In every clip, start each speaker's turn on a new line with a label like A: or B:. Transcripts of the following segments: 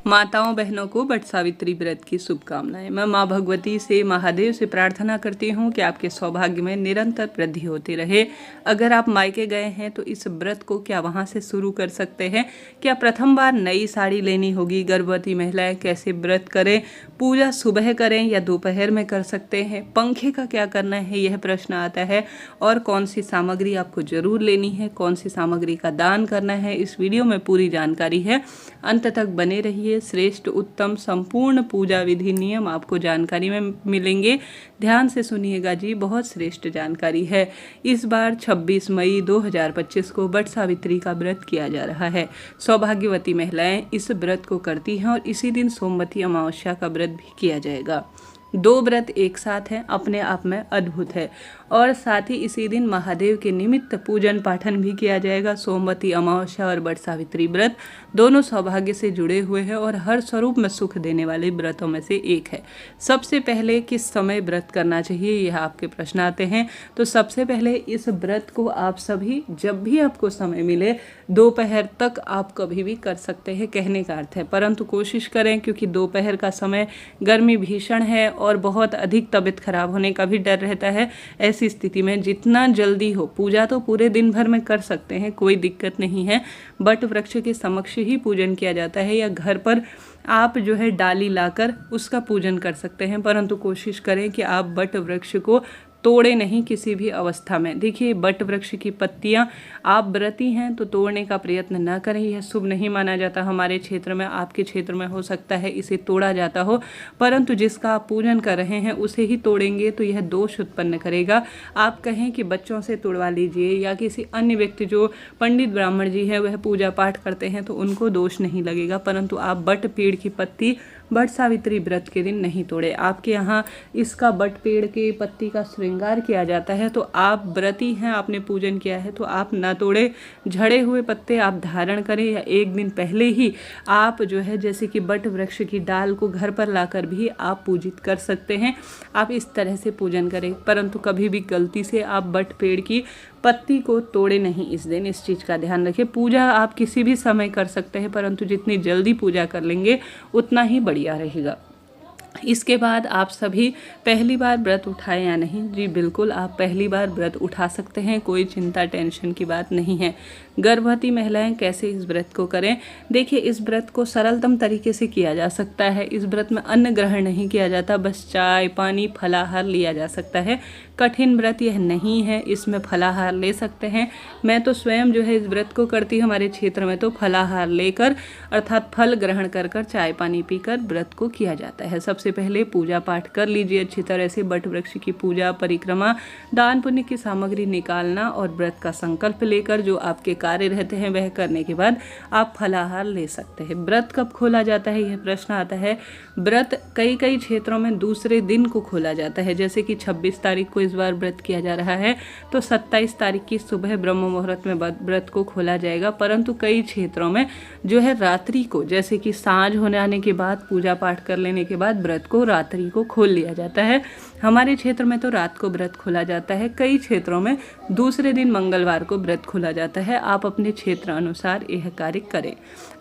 A: माताओं बहनों को वट सावित्री व्रत की शुभकामनाएं। मैं माँ भगवती से महादेव से प्रार्थना करती हूँ कि आपके सौभाग्य में निरंतर वृद्धि होती रहे। अगर आप मायके गए हैं तो इस व्रत को क्या वहाँ से शुरू कर सकते हैं? क्या प्रथम बार नई साड़ी लेनी होगी? गर्भवती महिलाएं कैसे व्रत करें? पूजा सुबह करें या दोपहर में कर सकते हैं? पंखे का क्या करना है, यह प्रश्न आता है। और कौन सी सामग्री आपको जरूर लेनी है, कौन सी सामग्री का दान करना है, इस वीडियो में पूरी जानकारी है। अंत तक बने रहिए। श्रेष्ठ उत्तम संपूर्ण पूजा विधि नियम आपको जानकारी में मिलेंगे। ध्यान से सुनिएगा जी, बहुत श्रेष्ठ जानकारी है। इस बार 26 मई 2025 को वट सावित्री का व्रत किया जा रहा है। सौभाग्यवती महिलाएं इस व्रत को करती हैं और इसी दिन सोमवती अमावस्या का व्रत भी किया जाएगा। 2 व्रत एक साथ हैं, अपने आप में अद्भुत है। और साथ ही इसी दिन महादेव के निमित्त पूजन पाठन भी किया जाएगा। सोमवती अमावस्या और वट सावित्री व्रत दोनों सौभाग्य से जुड़े हुए हैं और हर स्वरूप में सुख देने वाले व्रतों में से एक है। सबसे पहले किस समय व्रत करना चाहिए, यह आपके प्रश्न आते हैं। तो सबसे पहले इस व्रत को आप सभी जब भी आपको समय मिले दोपहर तक आप कभी भी कर सकते हैं, कहने का अर्थ है। परंतु कोशिश करें, क्योंकि दोपहर का समय गर्मी भीषण है और बहुत अधिक तबीयत खराब होने का भी डर रहता है। ऐसी स्थिति में जितना जल्दी हो, पूजा तो पूरे दिन भर में कर सकते हैं, कोई दिक्कत नहीं है। बट वृक्ष के समक्ष ही पूजन किया जाता है या घर पर आप जो है डाली लाकर उसका पूजन कर सकते हैं। परंतु कोशिश करें कि आप बट वृक्ष को तोड़े नहीं किसी भी अवस्था में। देखिए, बट वृक्ष की पत्तियां आप व्रती हैं तो तोड़ने का प्रयत्न न करें, यह शुभ नहीं माना जाता। हमारे क्षेत्र में, आपके क्षेत्र में हो सकता है इसे तोड़ा जाता हो, परंतु जिसका आप पूजन कर रहे हैं उसे ही तोड़ेंगे तो यह दोष उत्पन्न करेगा। आप कहें कि बच्चों से तोड़वा लीजिए या किसी अन्य व्यक्ति जो पंडित ब्राह्मण जी हैं वह पूजा पाठ करते हैं तो उनको दोष नहीं लगेगा। परंतु आप बट पेड़ की पत्ती वट सावित्री व्रत के दिन नहीं तोड़े। आपके यहाँ इसका बट पेड़ के पत्ती का श्रृंगार किया जाता है तो आप व्रती हैं, आपने पूजन किया है तो आप ना तोड़े। झड़े हुए पत्ते आप धारण करें या एक दिन पहले ही आप जो है जैसे कि बट वृक्ष की डाल को घर पर लाकर भी आप पूजित कर सकते हैं। आप इस तरह से पूजन करें, परंतु कभी भी गलती से आप बट पेड़ की पत्ती को तोड़े नहीं इस दिन, इस चीज़ का ध्यान रखें। पूजा आप किसी भी समय कर सकते हैं, परंतु जितनी जल्दी पूजा कर लेंगे उतना ही बढ़िया रहेगा। इसके बाद आप सभी पहली बार व्रत उठाएं या नहीं? जी बिल्कुल, आप पहली बार व्रत उठा सकते हैं, कोई चिंता टेंशन की बात नहीं है। गर्भवती महिलाएं कैसे इस व्रत को करें? देखिए, इस व्रत को सरलतम तरीके से किया जा सकता है। इस व्रत में अन्न ग्रहण नहीं किया जाता, बस चाय पानी फलाहार लिया जा सकता है। कठिन व्रत यह नहीं है, इसमें फलाहार ले सकते हैं। मैं तो स्वयं जो है इस व्रत को करती हूँ। हमारे क्षेत्र में तो फलाहार लेकर अर्थात फल ग्रहण कर कर चाय पानी पीकर व्रत को किया जाता है। सबसे पहले पूजा पाठ कर लीजिए अच्छी तरह से। बट वृक्ष की पूजा, परिक्रमा, दान पुण्य की सामग्री निकालना और व्रत का संकल्प लेकर जो आपके कार्य रहते हैं वह करने के बाद आप फलाहार ले सकते हैं। व्रत कब खोला जाता है, यह प्रश्न आता है। व्रत कई कई क्षेत्रों में दूसरे दिन को खोला जाता है। जैसे कि 26 तारीख को इस बार व्रत किया जा रहा है तो 27 तारीख की सुबह ब्रह्म मुहूर्त में व्रत को खोला जाएगा। परंतु कई क्षेत्रों में जो है रात्रि को, जैसे कि सांझ होने आने के बाद पूजा पाठ कर लेने के बाद व्रत को रात्रि को खोल लिया जाता है। हमारे क्षेत्र में तो रात को व्रत खोला जाता है। कई क्षेत्रों में दूसरे दिन मंगलवार को व्रत खोला जाता है। आप अपने क्षेत्र अनुसार यह कार्य करें।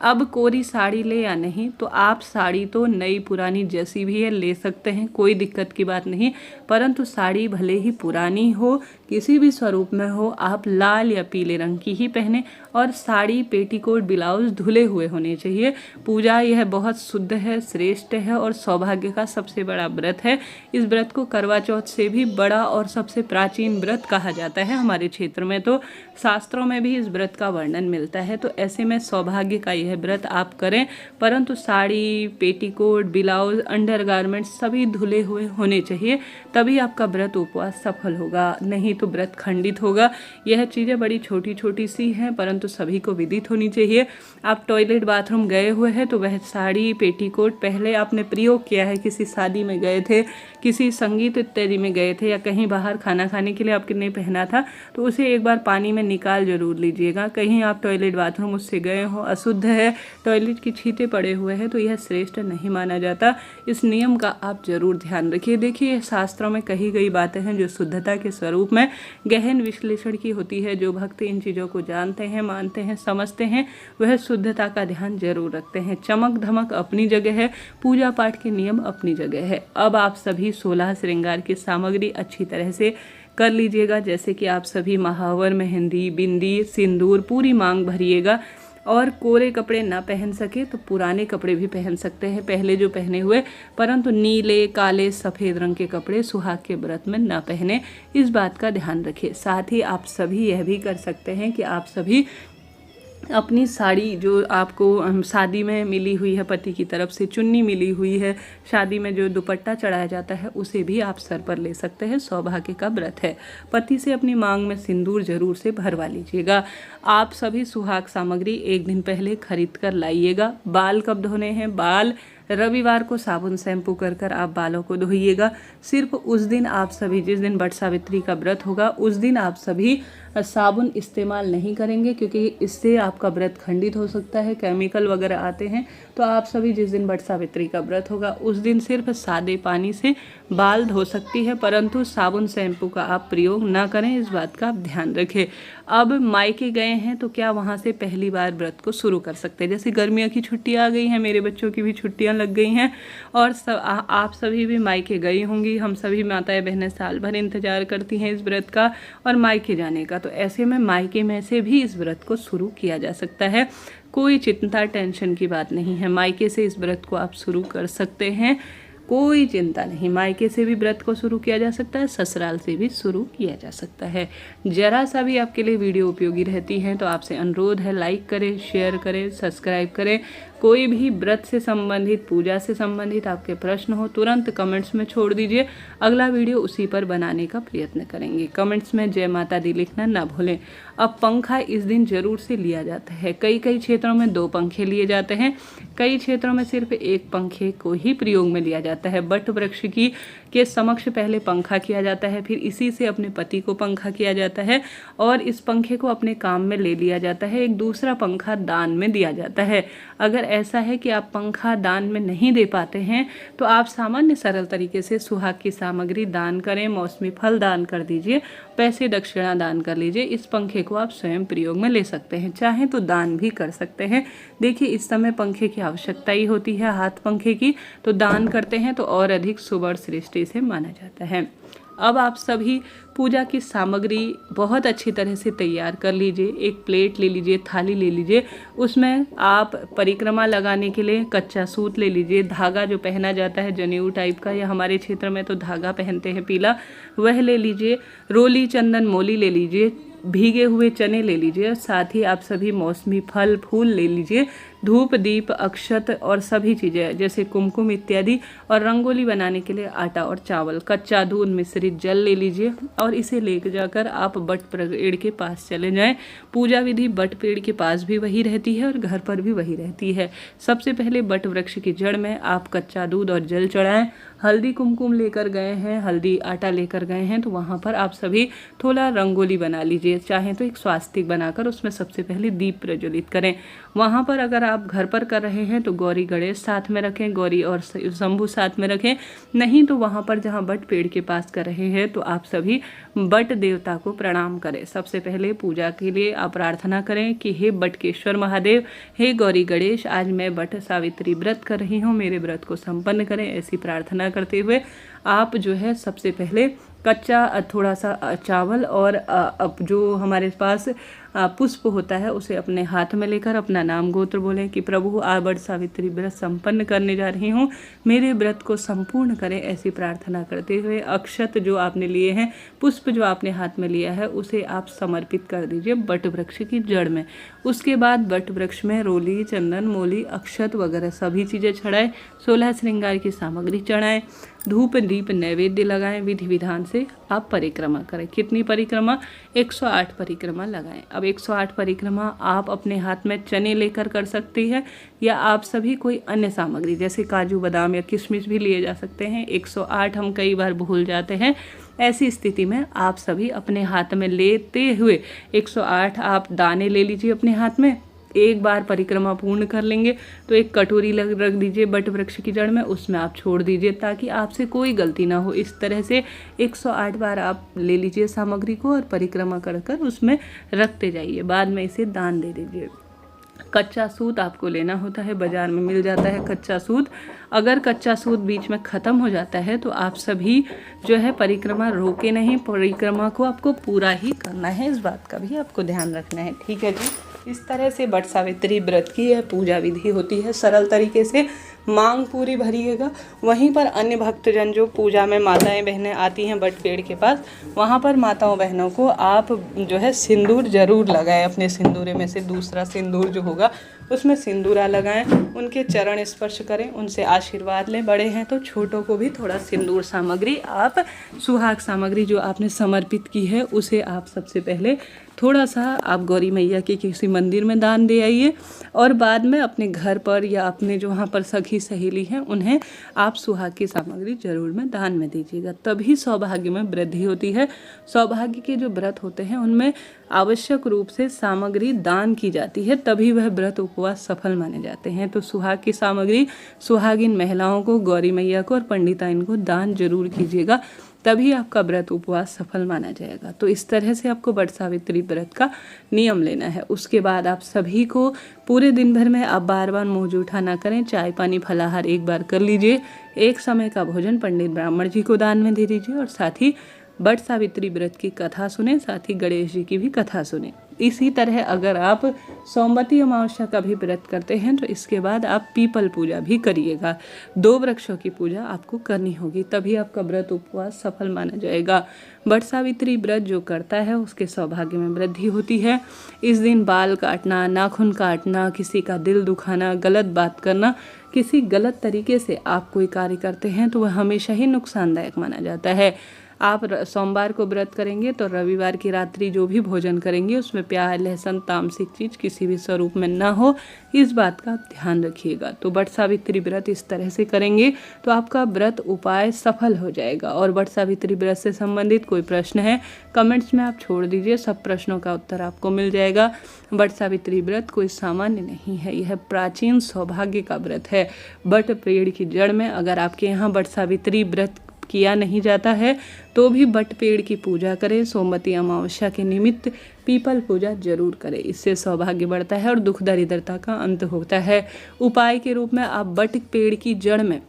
A: अब कोरी साड़ी ले या नहीं, तो आप साड़ी तो नई पुरानी जैसी भी है ले सकते हैं, कोई दिक्कत की बात नहीं। परंतु साड़ी भले ही पुरानी हो, किसी भी स्वरूप में हो, आप लाल या पीले रंग की ही पहने और साड़ी पेटीकोट ब्लाउज धुले हुए होने चाहिए। पूजा यह बहुत शुद्ध है, श्रेष्ठ है और सौभाग्य का सबसे बड़ा व्रत है। इस व्रत को करवा चौथ से भी बड़ा और सबसे प्राचीन व्रत कहा जाता है। हमारे क्षेत्र में तो शास्त्रों में भी इस व्रत का वर्णन मिलता है। तो ऐसे में सौभाग्य का यह व्रत आप करें, परंतु साड़ी, पेटीकोट, ब्लाउज, अंडरगारमेंट सभी धुले हुए होने चाहिए, तभी आपका व्रत उपवास सफल होगा, नहीं तो व्रत खंडित होगा। यह चीज़ें बड़ी छोटी छोटी सी हैं, परंतु सभी को विदित होनी चाहिए। आप टॉयलेट बाथरूम गए हुए हैं तो वह साड़ी, पेटीकोट पहले आपने प्रयोग किया है, किसी शादी में गए थे, किसी संगीत इत्यादि में गए थे या कहीं बाहर खाना खाने के लिए आपने पहना था, तो उसे एक बार पानी में निकाल जरूर लीजिएगा। कहीं आप टॉयलेट बाथरूम उससे गए हो, अशुद्ध है, टॉयलेट की छींटे पड़े हुए हैं, तो यह श्रेष्ठ नहीं माना जाता। इस नियम का आप जरूर ध्यान रखिए। देखिए, शास्त्रों में कही गई बातें हैं जो शुद्धता के स्वरूप में गहन विश्लेषण की होती है। जो भक्त इन चीज़ों को जानते हैं, मानते हैं, समझते हैं, वह शुद्धता का ध्यान जरूर रखते हैं। चमक धमक अपनी जगह है, पूजा पाठ के नियम अपनी जगह है। अब आप सभी 16 श्रृंगार की सामग्री अच्छी तरह से कर लीजिएगा। जैसे कि आप सभी महावर, मेहंदी, बिंदी, सिंदूर पूरी मांग भरिएगा। और कोरे कपड़े ना पहन सके तो पुराने कपड़े भी पहन सकते हैं, पहले जो पहने हुए, परंतु नीले, काले, सफ़ेद रंग के कपड़े सुहाग के व्रत में ना पहने, इस बात का ध्यान रखिए। साथ ही आप सभी यह भी कर सकते हैं कि आप सभी अपनी साड़ी जो आपको शादी में मिली हुई है, पति की तरफ से चुन्नी मिली हुई है, शादी में जो दुपट्टा चढ़ाया जाता है, उसे भी आप सर पर ले सकते हैं। सौभाग्य का व्रत है। पति से अपनी मांग में सिंदूर जरूर से भरवा लीजिएगा। आप सभी सुहाग सामग्री एक दिन पहले खरीद कर लाइएगा। बाल कब धोने हैं? बाल रविवार को साबुन शैम्पू कर आप बालों को धोइएगा। सिर्फ उस दिन आप सभी, जिस दिन वट सावित्री का व्रत होगा, उस दिन आप सभी साबुन इस्तेमाल नहीं करेंगे, क्योंकि इससे आपका व्रत खंडित हो सकता है, केमिकल वगैरह आते हैं। तो आप सभी जिस दिन वट सावित्री का व्रत होगा, उस दिन सिर्फ सादे पानी से बाल धो सकती है, परंतु साबुन शैम्पू का आप प्रयोग ना करें, इस बात का आप ध्यान रखें। अब मायके गए हैं तो क्या वहाँ से पहली बार व्रत को शुरू कर सकते हैं? जैसे गर्मियों की छुट्टियाँ आ गई हैं, मेरे बच्चों की भी छुट्टियाँ लग गई हैं, और आप सभी भी मायके गई होंगी। हम सभी माताएं बहनें साल भर इंतजार करती हैं इस व्रत का और मायके जाने का। तो ऐसे में मायके में से भी इस व्रत को शुरू किया जा सकता है। कोई चिंता टेंशन की बात नहीं है, मायके से इस व्रत को आप शुरू कर सकते हैं। कोई चिंता नहीं, मायके से भी व्रत को शुरू किया जा सकता है, ससुराल से भी शुरू किया जा सकता है। जरा सा भी आपके लिए वीडियो उपयोगी रहती है तो आपसे अनुरोध है, लाइक करें, शेयर करें, सब्सक्राइब करें। कोई भी व्रत से संबंधित, पूजा से संबंधित आपके प्रश्न हो, तुरंत कमेंट्स में छोड़ दीजिए। अगला वीडियो उसी पर बनाने का प्रयत्न करेंगे। कमेंट्स में जय माता दी लिखना ना भूलें। अब पंखा इस दिन जरूर से लिया जाता है। कई क्षेत्रों में 2 पंखे लिए जाते हैं, कई क्षेत्रों में सिर्फ 1 पंखे को ही प्रयोग में लिया जाता है। बट वृक्ष के समक्ष पहले पंखा किया जाता है, फिर इसी से अपने पति को पंखा किया जाता है और इस पंखे को अपने काम में ले लिया जाता है। एक दूसरा पंखा दान में दिया जाता है। अगर ऐसा है कि आप पंखा दान में नहीं दे पाते हैं तो आप सामान्य सरल तरीके से सुहाग की सामग्री दान करें, मौसमी फल दान कर दीजिए, पैसे दक्षिणा दान कर लीजिए। इस पंखे को आप स्वयं प्रयोग में ले सकते हैं, चाहें तो दान भी कर सकते हैं। देखिए, इस समय पंखे की आवश्यकता ही होती है, हाथ पंखे की, तो दान करते हैं तो और अधिक शुभ और सृष्टि से माना जाता है। अब आप सभी पूजा की सामग्री बहुत अच्छी तरह से तैयार कर लीजिए। एक प्लेट ले लीजिए, थाली ले लीजिए, उसमें आप परिक्रमा लगाने के लिए कच्चा सूत ले लीजिए। धागा जो पहना जाता है जनेऊ टाइप का, या हमारे क्षेत्र में तो धागा पहनते हैं पीला, वह ले लीजिए। रोली, चंदन, मोली ले लीजिए। भीगे हुए चने ले लीजिए। साथ ही आप सभी मौसमी फल फूल ले लीजिए। धूप, दीप, अक्षत और सभी चीज़ें जैसे कुमकुम इत्यादि, और रंगोली बनाने के लिए आटा और चावल, कच्चा दूध, मिश्रित जल ले लीजिए और इसे ले जाकर आप बट पेड़ के पास चले जाएं। पूजा विधि बट पेड़ के पास भी वही रहती है और घर पर भी वही रहती है। सबसे पहले बट वृक्ष की जड़ में आप कच्चा दूध और जल चढ़ाएं। हल्दी कुमकुम लेकर गए हैं, हल्दी आटा लेकर गए हैं, तो वहाँ पर आप सभी थोड़ा रंगोली बना लीजिए। चाहें तो एक स्वास्तिक बनाकर उसमें सबसे पहले दीप प्रज्वलित करें। वहाँ पर अगर आप घर पर कर रहे हैं तो गौरी गणेश साथ में रखें, गौरी और शंभू साथ में रखें। नहीं तो वहाँ पर जहाँ बट पेड़ के पास कर रहे हैं तो आप सभी बट देवता को प्रणाम करें। सबसे पहले पूजा के लिए आप प्रार्थना करें कि हे बटकेश्वर महादेव, हे गौरी गणेश, आज मैं बट सावित्री व्रत कर रही हूँ, मेरे व्रत को संपन्न करें। ऐसी प्रार्थना करते हुए आप जो है सबसे पहले कच्चा थोड़ा सा चावल और अब जो हमारे पास पुष्प होता है उसे अपने हाथ में लेकर अपना नाम गोत्र बोलें कि प्रभु आज बट सावित्री व्रत संपन्न करने जा रही हूँ, मेरे व्रत को संपूर्ण करें। ऐसी प्रार्थना करते हुए अक्षत जो आपने लिए हैं, पुष्प जो आपने हाथ में लिया है, उसे आप समर्पित कर दीजिए बट वृक्ष की जड़ में। उसके बाद बट वृक्ष में रोली, चंदन, मोली, अक्षत वगैरह सभी चीज़ें चढ़ाएं। 16 श्रृंगार की सामग्री चढ़ाएं। धूप दीप नैवेद्य लगाएं। विधि विधान से आप परिक्रमा करें। कितनी परिक्रमा? 108 परिक्रमा लगाएं। अब 108 परिक्रमा आप अपने हाथ में चने लेकर कर सकती है, या आप सभी कोई अन्य सामग्री जैसे काजू बादाम या किशमिश भी लिए जा सकते हैं। 108 हम कई बार भूल जाते हैं, ऐसी स्थिति में आप सभी अपने हाथ में लेते हुए 108 आप दाने ले लीजिए अपने हाथ में। एक बार परिक्रमा पूर्ण कर लेंगे तो एक कटोरी रख दीजिए बट वृक्ष की जड़ में, उसमें आप छोड़ दीजिए ताकि आपसे कोई गलती ना हो। इस तरह से 108 बार आप ले लीजिए सामग्री को और परिक्रमा कर कर उसमें रखते जाइए, बाद में इसे दान दे दीजिए। कच्चा सूत आपको लेना होता है, बाजार में मिल जाता है कच्चा सूत। अगर कच्चा सूत बीच में ख़त्म हो जाता है तो आप सभी जो है परिक्रमा रोके नहीं, परिक्रमा को आपको पूरा ही करना है, इस बात का भी आपको ध्यान रखना है। ठीक है जी, इस तरह से वट सावित्री व्रत की यह पूजा विधि होती है। सरल तरीके से मांग पूरी भरिएगा। वहीं पर अन्य भक्तजन जो पूजा में माताएं बहनें आती हैं बट पेड़ के पास, वहाँ पर माताओं बहनों को आप जो है सिंदूर जरूर लगाएं। अपने सिंदूरे में से दूसरा सिंदूर जो होगा उसमें सिंदूरा लगाएं, उनके चरण स्पर्श करें, उनसे आशीर्वाद लें। बड़े हैं तो छोटों को भी थोड़ा सिंदूर सामग्री, आप सुहाग सामग्री जो आपने समर्पित की है उसे आप सबसे पहले थोड़ा सा आप गौरी मैया के किसी मंदिर में दान दे आइए और बाद में अपने घर पर या अपने जो वहाँ पर सखी सहेली हैं उन्हें आप सुहाग की सामग्री जरूर में दान में दीजिएगा, तभी सौभाग्य में वृद्धि होती है। सौभाग्य के जो व्रत होते हैं उनमें आवश्यक रूप से सामग्री दान की जाती है, तभी वह व्रत उपवास सफल माने जाते हैं। तो सुहाग की सामग्री सुहागिन महिलाओं को, गौरी मैया को और पंडिताइन को दान जरूर कीजिएगा, तभी आपका व्रत उपवास सफल माना जाएगा। तो इस तरह से आपको वट सावित्री व्रत का नियम लेना है। उसके बाद आप सभी को पूरे दिन भर में आप बार बार मुँह जूठा ना करें, चाय पानी फलाहार एक बार कर लीजिए, एक समय का भोजन पंडित ब्राह्मण जी को दान में दे दीजिए और साथ ही वट सावित्री व्रत की कथा सुने, साथ ही गणेश जी की भी कथा सुने। इसी तरह अगर आप सोमवती अमावस्या का भी व्रत करते हैं तो इसके बाद आप पीपल पूजा भी करिएगा। 2 वृक्षों की पूजा आपको करनी होगी, तभी आपका व्रत उपवास सफल माना जाएगा। वट सावित्री व्रत जो करता है उसके सौभाग्य में वृद्धि होती है। इस दिन बाल काटना, नाखून काटना, किसी का दिल दुखाना, गलत बात करना, किसी गलत तरीके से आप कोई कार्य करते हैं तो वह हमेशा ही नुकसानदायक माना जाता है। आप सोमवार को व्रत करेंगे तो रविवार की रात्रि जो भी भोजन करेंगे उसमें प्याज लहसुन तामसिक चीज़ किसी भी स्वरूप में ना हो, इस बात का ध्यान रखिएगा। तो वट सावित्री व्रत इस तरह से करेंगे तो आपका व्रत उपाय सफल हो जाएगा। और वट सावित्री व्रत से संबंधित कोई प्रश्न है कमेंट्स में आप छोड़ दीजिए, सब प्रश्नों का उत्तर आपको मिल जाएगा। वट सावित्री व्रत कोई सामान्य नहीं है, यह प्राचीन सौभाग्य का व्रत है। वट पेड़ की जड़ में अगर आपके यहाँ वट सावित्री व्रत किया नहीं जाता है तो भी वट पेड़ की पूजा करें। सोमवती अमावस्या के निमित्त पीपल पूजा जरूर करें, इससे सौभाग्य बढ़ता है और दुख दरिद्रता का अंत होता है। उपाय के रूप में आप वट पेड़ की जड़ में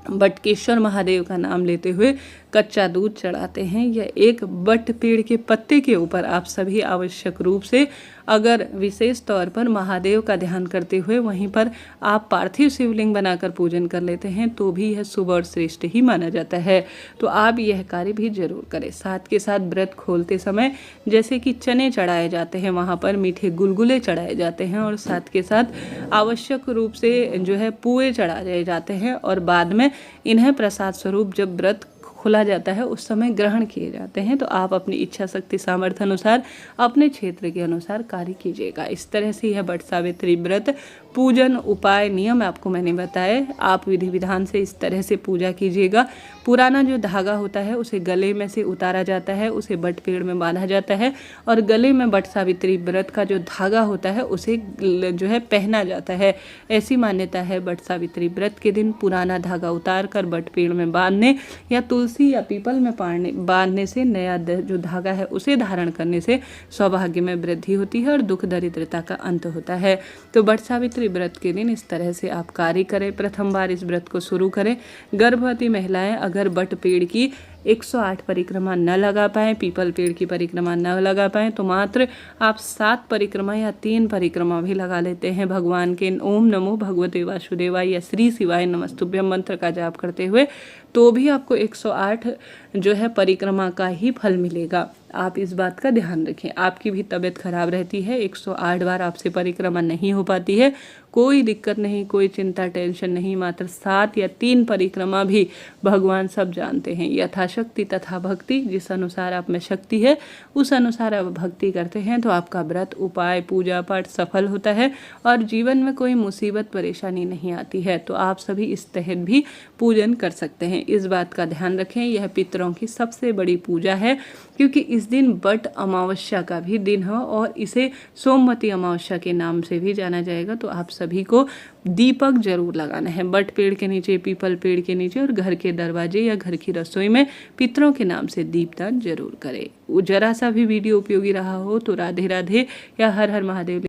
A: बटकेश्वर महादेव का नाम लेते हुए कच्चा दूध चढ़ाते हैं या एक वट पेड़ के पत्ते के ऊपर आप सभी आवश्यक रूप से अगर विशेष तौर पर महादेव का ध्यान करते हुए वहीं पर आप पार्थिव शिवलिंग बनाकर पूजन कर लेते हैं तो भी यह शुभ और श्रेष्ठ ही माना जाता है। तो आप यह कार्य भी जरूर करें। साथ के साथ व्रत खोलते समय जैसे कि चने चढ़ाए जाते हैं, वहाँ पर मीठे गुलगुले चढ़ाए जाते हैं और साथ के साथ आवश्यक रूप से जो है पुए चढ़ाए जाते हैं और बाद में इन्हें प्रसाद स्वरूप जब व्रत खोला जाता है उस समय ग्रहण किए जाते हैं। तो आप अपनी इच्छा शक्ति सामर्थ्य अनुसार अपने क्षेत्र के अनुसार कार्य कीजिएगा। इस तरह से यह वट सावित्री व्रत पूजन उपाय नियम आपको मैंने बताए, आप विधि विधान से इस तरह से पूजा कीजिएगा। पुराना जो धागा होता है उसे गले में से उतारा जाता है, उसे वट पेड़ में बांधा जाता है और गले में वट सावित्री व्रत का जो धागा होता है उसे जो है पहना जाता है। ऐसी मान्यता है वट सावित्री व्रत के दिन पुराना धागा उतार कर वट पेड़ में बांधने या तुलसी या पीपल में बांधने से नया जो धागा है उसे धारण करने से सौभाग्य में वृद्धि होती है और दुख दरिद्रता का अंत होता है। तो वट सावित्री व्रत के दिन इस तरह से आप कार्य करें। प्रथम बार इस व्रत को शुरू करें। गर्भवती महिलाएं अगर वट पेड़ की 108 परिक्रमा न लगा पाएँ, पीपल पेड़ की परिक्रमा न लगा पाएँ तो मात्र आप 7 परिक्रमा या 3 परिक्रमा भी लगा लेते हैं। भगवान के ओम नमो भगवते वासुदेवाय या श्री शिवाय नमस्तुभ्यम मंत्र का जाप करते हुए तो भी आपको 108 जो है परिक्रमा का ही फल मिलेगा। आप इस बात का ध्यान रखें। आपकी भी तबीयत खराब रहती है, 108 बार आपसे परिक्रमा नहीं हो पाती है, कोई दिक्कत नहीं, कोई चिंता टेंशन नहीं, मात्र 7 या 3 परिक्रमा भी भगवान सब जानते हैं। यथाशक्ति तथा भक्ति, जिस अनुसार आप में शक्ति है उस अनुसार आप भक्ति करते हैं तो आपका व्रत उपाय पूजा पाठ सफल होता है और जीवन में कोई मुसीबत परेशानी नहीं आती है। तो आप सभी इस तहत भी पूजन कर सकते हैं। इस बात का ध्यान रखें, यह पितरों की सबसे बड़ी पूजा है क्योंकि इस इस दिन बट अमावस्या का भी दिन है और इसे सोमवती अमावस्या के नाम से भी जाना जाएगा। तो आप सभी को दीपक जरूर लगाना है बट पेड़ के नीचे, पीपल पेड़ के नीचे और घर के दरवाजे या घर की रसोई में पितरों के नाम से दीपदान जरूर करें। जरा सा भी वीडियो उपयोगी रहा हो तो राधे राधे या हर हर महादेव।